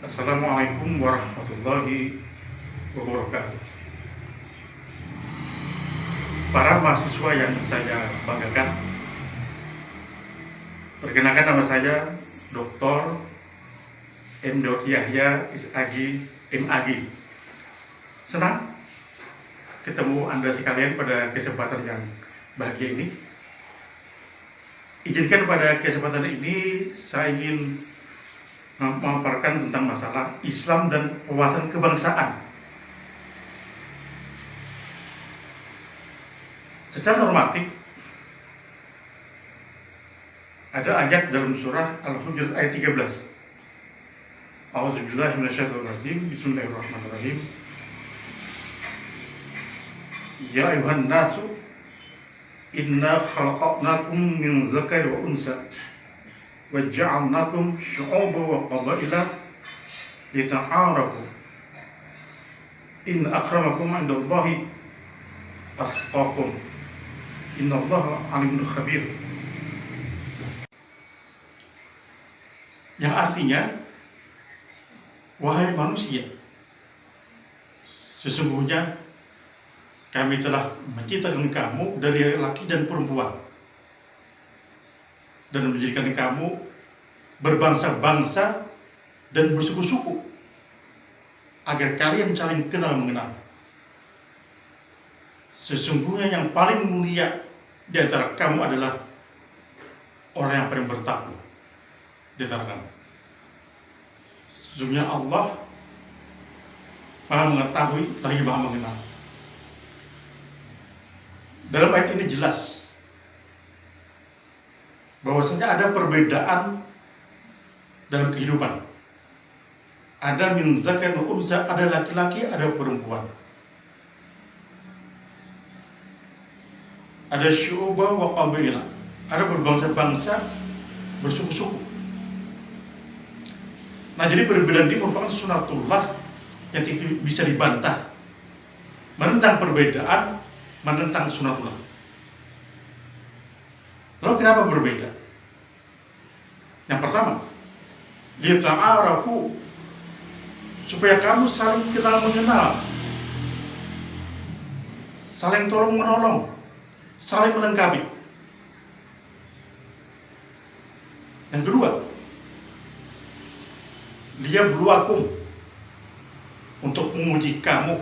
Assalamualaikum warahmatullahi wabarakatuh. Para mahasiswa yang saya banggakan, perkenalkan nama saya Dr. M. Yahya Isagi MAG. Senang ketemu Anda sekalian pada kesempatan yang bahagia ini. Izinkan pada kesempatan ini saya ingin memaparkan tentang masalah Islam dan wawasan kebangsaan. Secara normatif, ada ayat dalam surah Al-Hujurat ayat 13. A'udzubillahi minasyaitonirrajim. Bismillahirrahmanirrahim. Ya ayuhan nasu inna khalaqnakum min dzakari wa unsa wa ja'alnakum syu'uban wa qabaila lita'arafu inna akramakum 'indallahi atqakum innallaha 'alimun khabir. Yang artinya, wahai manusia, sesungguhnya kami telah menciptakan kamu dari laki dan perempuan dan menjadikan kamu berbangsa-bangsa dan bersuku-suku agar kalian saling kenal mengenal. Sesungguhnya yang paling mulia di antara kamu adalah orang yang paling bertakwa di antara kamu. Sesungguhnya Allah Maha mengetahui lagi Maha mengenal. Dalam ayat ini jelas bahwasanya ada perbedaan dalam kehidupan. Ada min dzakar wa unsa, ada laki-laki, ada perempuan. Ada syu'uba wa qabaila, ada berbangsa-bangsa, bersuku-suku. Nah, jadi perbedaan ini merupakan sunatullah yang tidak bisa dibantah. Menentang perbedaan, menentang sunatullah. Lalu kenapa berbeda? Yang pertama, lita'arafu, supaya kamu saling kenal mengenal, saling tolong menolong, saling melengkapi. Yang kedua, liyabluwakum, untuk menguji kamu.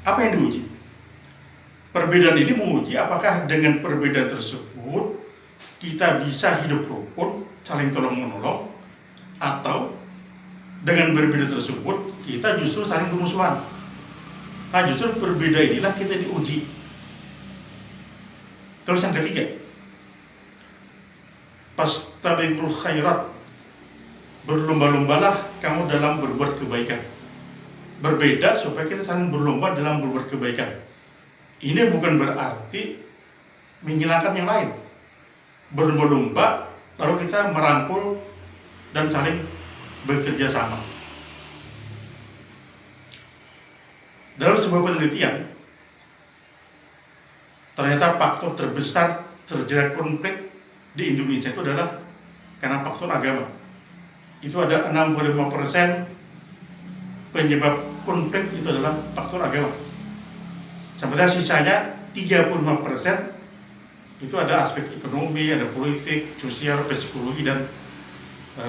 Apa yang diuji? Perbedaan ini menguji apakah dengan perbedaan tersebut kita bisa hidup rukun, saling tolong-menolong, atau dengan berbeda tersebut kita justru saling bermusuhan. Nah, justru perbedaan inilah kita diuji. Terus yang ketiga, fastabiqul khairat, berlomba-lombalah kamu dalam berbuat kebaikan. Berbeda supaya kita saling berlomba dalam berbuat kebaikan. Ini bukan berarti menghilangkan yang lain. Berlomba-lomba lalu kita merangkul dan saling bekerja sama. Dalam sebuah penelitian, ternyata faktor terbesar terjadi konflik di Indonesia itu adalah karena faktor agama. Itu ada 65% penyebab konflik itu adalah faktor agama. Sementara sisanya 35% itu ada aspek ekonomi, ada politik, sosial, psikologi, dan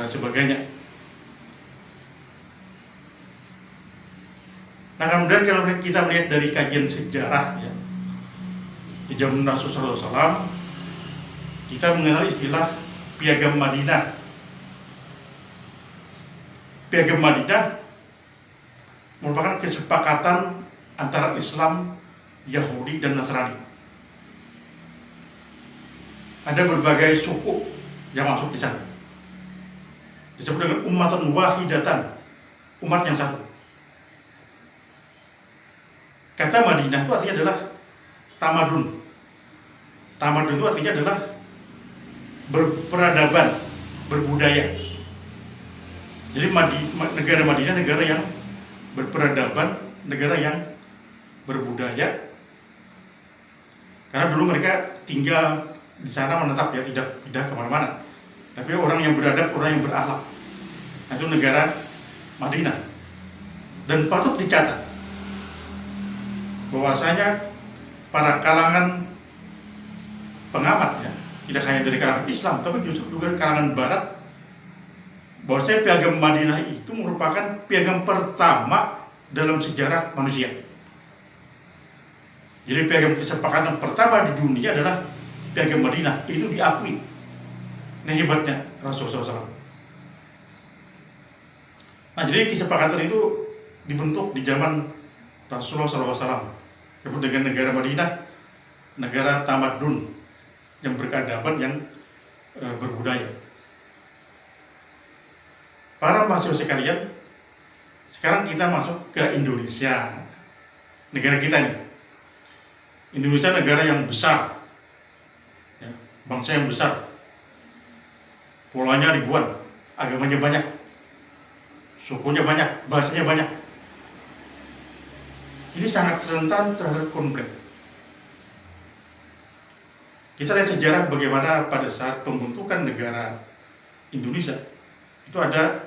sebagainya. Nah, kemudian kalau kita melihat dari kajian sejarah, ya, di zaman Rasulullah SAW, kita mengenal istilah Piagam Madinah. Piagam Madinah merupakan kesepakatan antara Islam, Yahudi, dan Nasrani. Ada berbagai suku yang masuk di sana. Disebut dengan ummatan wahidatan, umat yang satu. Kata Madinah itu artinya adalah tamadun. Tamadun itu artinya adalah berperadaban, berbudaya. Jadi negara Madinah negara yang berperadaban, negara yang berbudaya. Karena dulu mereka tinggal di sana menetap, ya, tidak pindah kemana-mana. Tapi orang yang beradab, orang yang berakhlak. Itu negara Madinah. Dan patut dicatat bahwasanya para kalangan pengamat, ya, tidak hanya dari kalangan Islam, tapi justru juga dari kalangan Barat, bahwasanya Piagam Madinah itu merupakan piagam pertama dalam sejarah manusia. Jadi piagam kesepakatan pertama di dunia adalah Piagam Madinah, itu diakui. Ini hebatnya Rasulullah SAW. Nah, jadi kesepakatan itu dibentuk di zaman Rasulullah SAW, disebut dengan negara Madinah, negara tamadun, yang berkeadaban, yang berbudaya. Para mahasiswa sekalian, sekarang kita masuk ke Indonesia, negara kita nih. Indonesia negara yang besar, ya, bangsa yang besar, pulaunya ribuan, agamanya banyak, sukunya banyak, bahasanya banyak. Ini sangat rentan terhadap konflik. Kita lihat sejarah bagaimana pada saat pembentukan negara Indonesia itu ada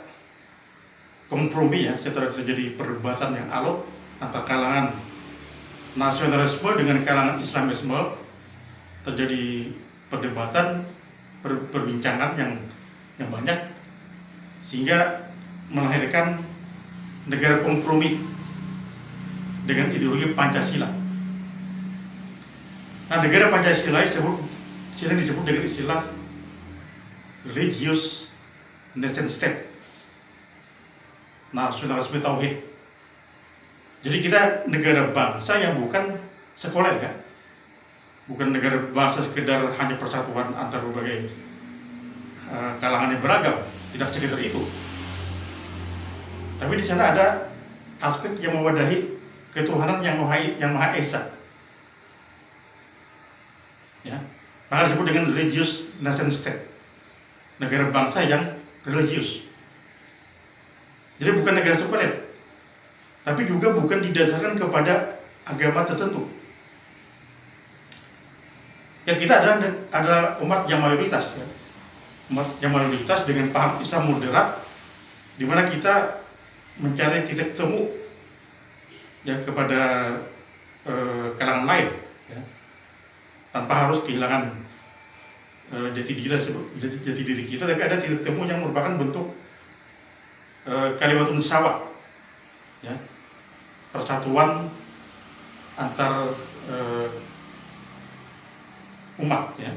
kompromi, ya, setelah terjadi perdebatan yang alot antara kalangan nasionalisme dengan kalangan Islamisme, terjadi perdebatan, perbincangan yang banyak, sehingga melahirkan negara kompromi dengan ideologi Pancasila. Nah, negara Pancasila disebut dengan istilah religious nation state, nasionalisme tauhid. Jadi kita negara bangsa yang bukan sekuler, ya, bukan negara bangsa sekedar hanya persatuan antar berbagai kalangan yang beragam, tidak sekedar itu. Tapi di sana ada aspek yang mewadahi ketuhanan yang Maha Esa, ya, maka disebut dengan religious nation state, negara bangsa yang religius. Jadi bukan negara sekuler, tapi juga bukan didasarkan kepada agama tertentu. Ya, kita adalah umat yang mayoritas, ya, umat yang mayoritas dengan paham Islam moderat, di mana kita mencari titik temu, ya, kepada kalangan lain, ya, tanpa harus kehilangan jati diri kita, tapi ada titik temu yang merupakan bentuk kalimatun sawa, ya, persatuan antar umat, ya.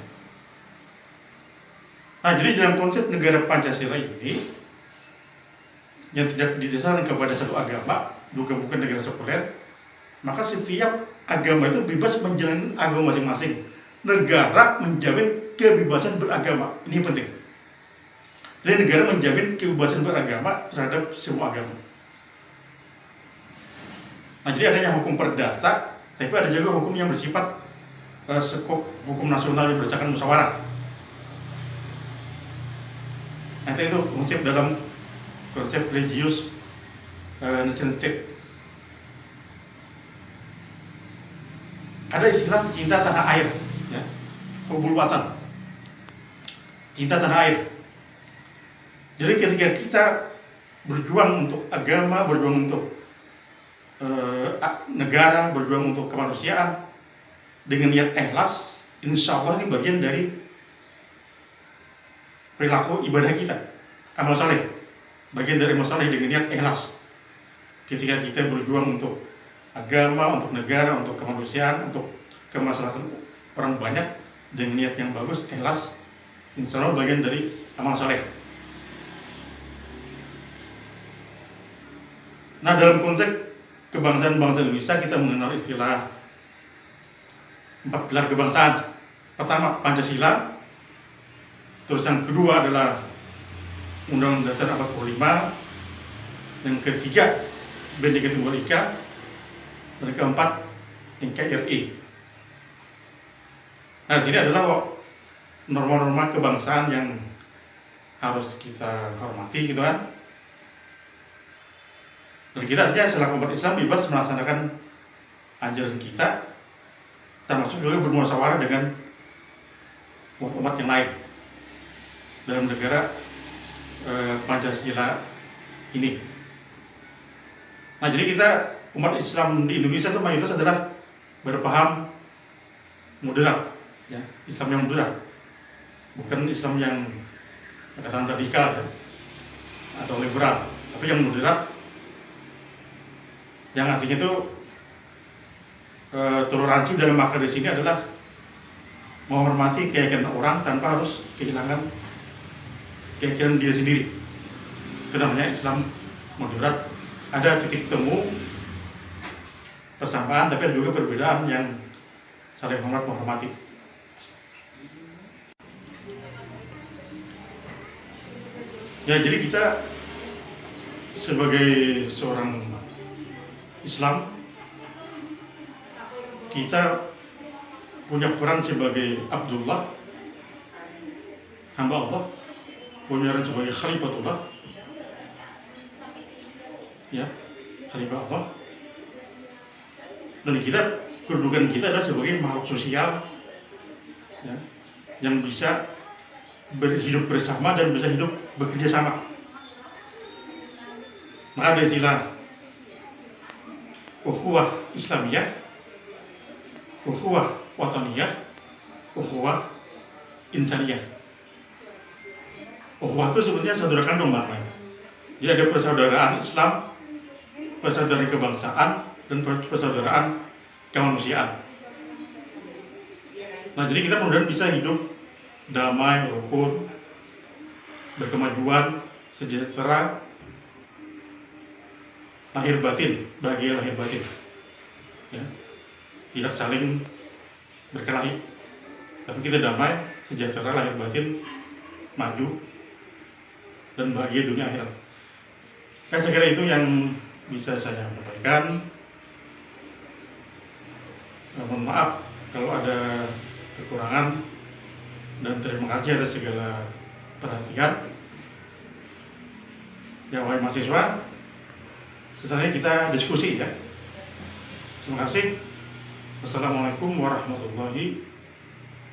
Nah, jadi dalam konsep negara Pancasila ini yang tidak didasarkan kepada satu agama, juga bukan negara sekuler, maka setiap agama itu bebas menjalani agama masing-masing. Negara menjamin kebebasan beragama, ini penting. Jadi negara menjamin kebebasan beragama terhadap semua agama. Nah, jadi adanya hukum perdata, tapi ada juga hukum yang bersifat skop hukum nasional yang berdasarkan musyawarah. Nah, itu konsep dalam konsep religious nation state. Ada istilah cinta tanah air, ya, hubul watan, cinta tanah air. Jadi ketika kita berjuang untuk agama, berjuang untuk negara, berjuang untuk kemanusiaan dengan niat ikhlas, insya Allah ini bagian dari perilaku ibadah kita, amal saleh, bagian dari amal saleh dengan niat ikhlas. Ketika kita berjuang untuk agama, untuk negara, untuk kemanusiaan, untuk kemaslahatan orang banyak dengan niat yang bagus, ikhlas, insya Allah bagian dari amal saleh. Nah, dalam konteks kebangsaan bangsa Indonesia, kita mengenal istilah 4 pilar kebangsaan. Pertama, Pancasila. Terus yang kedua adalah Undang-Undang Dasar 45. Yang ketiga, Bhinneka Tunggal Ika. Dan keempat, NKRI. Nah, di sini adalah norma-norma kebangsaan yang harus kita hormati, gitu kan. Dan kita artinya selaku umat Islam bebas melaksanakan ajaran kita, termasuk juga bermusyawarah dengan umat yang lain dalam negara Pancasila ini. Nah, jadi kita umat Islam di Indonesia itu mayoritas adalah berpaham moderat, ya, Islam yang moderat, bukan Islam yang katakan radikal, ya, atau liberal, tapi yang moderat, yang artinya itu toleransi dalam makna di sini adalah menghormati keyakinan orang tanpa harus kehilangan keyakinan diri sendiri. Itu namanya Islam moderat. Ada titik temu persamaan, tapi ada juga perbedaan yang saling hormat menghormati. Ya, jadi kita sebagai seorang Islam, kita punya peran sebagai Abdullah, hamba Allah, punya peran sebagai Khalifatullah, ya, Khalifah Allah. Dan kita, kedudukan kita adalah sebagai makhluk sosial, ya, yang bisa berhidup bersama dan bisa hidup bekerja sama. Maka ada istilah ukhuwah Islamiyah, ukhuwah wataniyah, ukhuwah insaniyah. Ukhuwah itu sebenarnya saudara kandung maknanya. Jadi ada persaudaraan Islam, persaudaraan kebangsaan, dan persaudaraan kemanusiaan. Nah, jadi kita mudah-mudahan bisa hidup damai, rukun, berkemajuan, sejahtera, lahir batin, bahagia lahir batin, ya, tidak saling berkelahi, tapi kita damai, sejahtera, lahir batin, maju, dan bahagia dunia akhirat. Saya kira itu yang bisa saya sampaikan. Mohon maaf kalau ada kekurangan, dan terima kasih atas segala perhatian. Ya, wahai mahasiswa, setelahnya kita diskusi, ya. Terima kasih. Wassalamualaikum warahmatullahi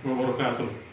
wabarakatuh.